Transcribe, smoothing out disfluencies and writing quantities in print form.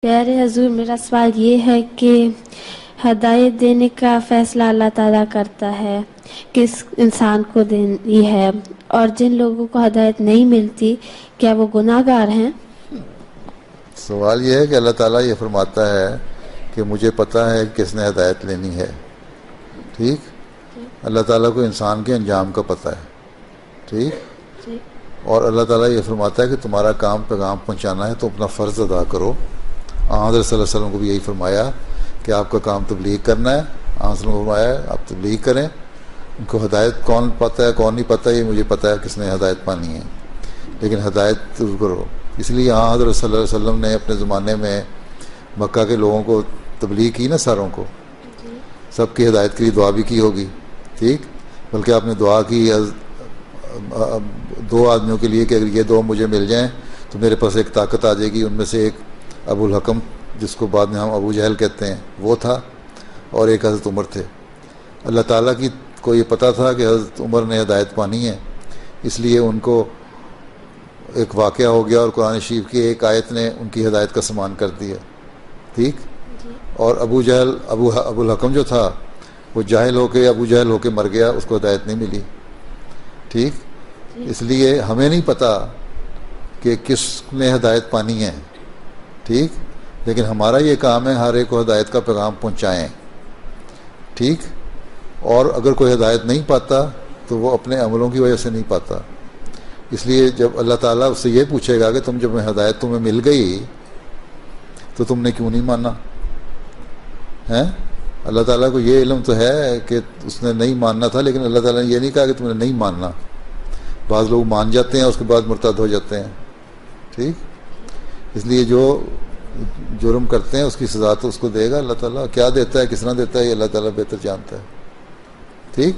پیارے حضور، میرا سوال یہ ہے کہ ہدایت دینے کا فیصلہ اللہ تعالیٰ کرتا ہے، کس انسان کو دینی ہے، اور جن لوگوں کو ہدایت نہیں ملتی کیا وہ گناہ گار ہیں؟ سوال یہ ہے کہ اللہ تعالیٰ یہ فرماتا ہے کہ مجھے پتہ ہے کس نے ہدایت لینی ہے. ٹھیک، اللہ تعالیٰ کو انسان کے انجام کا پتہ ہے. ٹھیک، اور اللہ تعالیٰ یہ فرماتا ہے کہ تمہارا کام پیغام پہنچانا ہے تو اپنا فرض ادا کرو. حضرت صلی اللہ علیہ وسلم کو بھی یہی فرمایا کہ آپ کا کام تبلیغ کرنا ہے. حضرت نے فرمایا آپ تبلیغ کریں. ان کو ہدایت کون پتہ ہے کون نہیں پتہ یہ مجھے پتہ ہے کس نے ہدایت پانی ہے، لیکن ہدایت ضرور کرو. اس لیے حضرت صلی اللہ علیہ وسلم نے اپنے زمانے میں مکہ کے لوگوں کو تبلیغ کی نا، ساروں کو، سب کی ہدایت کے لیے دعا بھی کی ہوگی. ٹھیک، بلکہ آپ نے دعا کی دو آدمیوں کے لیے کہ اگر یہ دو مجھے مل جائیں تو میرے پاس ایک طاقت آ جائے گی. ان میں سے ایک ابو الحکم جس کو بعد میں ہم ابو جہل کہتے ہیں وہ تھا، اور ایک حضرت عمر تھے. اللہ تعالیٰ کو یہ پتہ تھا کہ حضرت عمر نے ہدایت پانی ہے، اس لیے ان کو ایک واقعہ ہو گیا اور قرآن شریف کی ایک آیت نے ان کی ہدایت کا سامان کر دیا. ٹھیک، اور ابو الحکم جو تھا وہ ابو جہل ہو کے مر گیا، اس کو ہدایت نہیں ملی. ٹھیک، اس لیے ہمیں نہیں پتہ کہ کس نے ہدایت پانی ہے. ٹھیک، لیکن ہمارا یہ کام ہے ہر ایک کو ہدایت کا پیغام پہنچائیں. ٹھیک، اور اگر کوئی ہدایت نہیں پاتا تو وہ اپنے عملوں کی وجہ سے نہیں پاتا. اس لیے جب اللہ تعالیٰ اس سے یہ پوچھے گا کہ جب ہدایت تمہیں مل گئی تو تم نے کیوں نہیں مانا ہے. اللہ تعالیٰ کو یہ علم تو ہے کہ اس نے نہیں ماننا تھا، لیکن اللہ تعالیٰ نے یہ نہیں کہا کہ تم نے نہیں ماننا. بعض لوگ مان جاتے ہیں اس کے بعد مرتد ہو جاتے ہیں. ٹھیک، اس لیے جو جرم کرتے ہیں اس کی سزا تو اس کو دے گا اللہ تعالیٰ. کیا دیتا ہے کس طرح دیتا ہے یہ اللہ تعالیٰ بہتر جانتا ہے. ٹھیک.